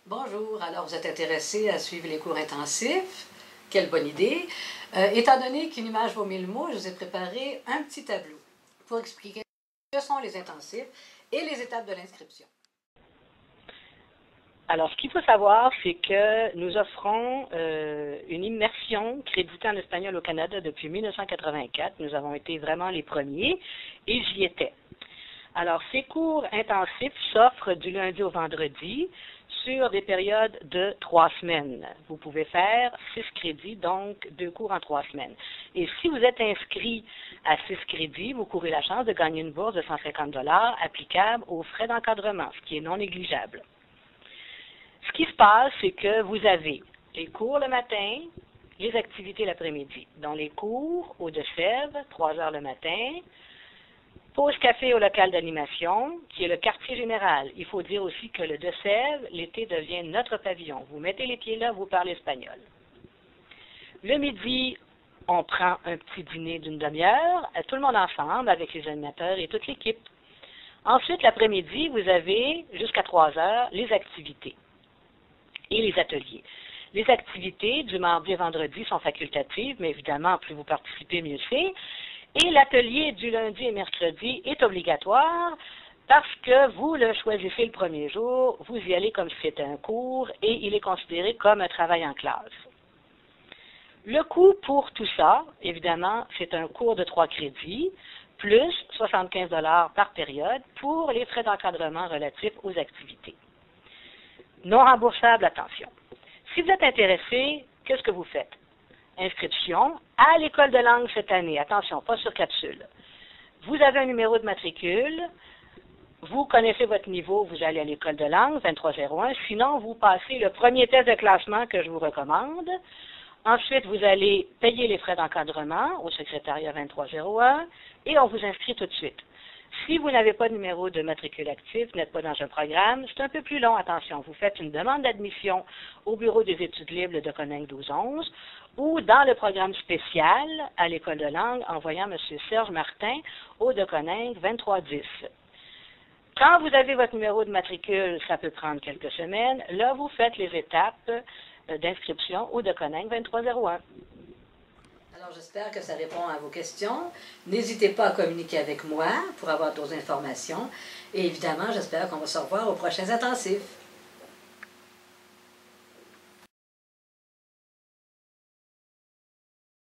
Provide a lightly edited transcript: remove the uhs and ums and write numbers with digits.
Bonjour, alors vous êtes intéressé à suivre les cours intensifs. Quelle bonne idée. Étant donné qu'une image vaut mille mots, je vous ai préparé un petit tableau pour expliquer ce que sont les intensifs et les étapes de l'inscription. Alors, ce qu'il faut savoir, c'est que nous offrons une immersion créditée en espagnol au Canada depuis 1984. Nous avons été vraiment les premiers et j'y étais. Alors, ces cours intensifs s'offrent du lundi au vendredi sur des périodes de 3 semaines. Vous pouvez faire 6 crédits, donc 2 cours en 3 semaines. Et si vous êtes inscrit à 6 crédits, vous courez la chance de gagner une bourse de 150 $ applicable aux frais d'encadrement, ce qui est non négligeable. Ce qui se passe, c'est que vous avez les cours le matin, les activités l'après-midi. Dans les cours, au De-Sèvres, 3 heures le matin, pause café au local d'animation, qui est le quartier général. Il faut dire aussi que le De-Sèvres, l'été, devient notre pavillon. Vous mettez les pieds là, vous parlez espagnol. Le midi, on prend un petit dîner d'une demi-heure, tout le monde ensemble, avec les animateurs et toute l'équipe. Ensuite, l'après-midi, vous avez, jusqu'à 3 heures, les activités et les ateliers. Les activités du mardi et vendredi sont facultatives, mais évidemment, plus vous participez, mieux c'est. Et l'atelier du lundi et mercredi est obligatoire parce que vous le choisissez le premier jour, vous y allez comme si c'était un cours et il est considéré comme un travail en classe. Le coût pour tout ça, évidemment, c'est un cours de 3 crédits, plus 75 $ par période pour les frais d'encadrement relatifs aux activités. Non remboursable, attention. Si vous êtes intéressé, qu'est-ce que vous faites? Inscription à l'école de langue cette année. Attention, pas sur capsule. Vous avez un numéro de matricule, vous connaissez votre niveau, vous allez à l'école de langue, 2301. Sinon, vous passez le premier test de classement que je vous recommande. Ensuite, vous allez payer les frais d'encadrement au secrétariat 2301 et on vous inscrit tout de suite. Si vous n'avez pas de numéro de matricule actif, vous n'êtes pas dans un programme, c'est un peu plus long, attention. Vous faites une demande d'admission au bureau des études libres de Coninck 1211 ou dans le programme spécial à l'école de langue en voyant M. Serge Martin au de Coninck 2310. Quand vous avez votre numéro de matricule, ça peut prendre quelques semaines. Là, vous faites les étapes d'inscription au de Coninck 2301. Alors, j'espère que ça répond à vos questions. N'hésitez pas à communiquer avec moi pour avoir d'autres informations. Et évidemment, j'espère qu'on va se revoir aux prochains intensifs.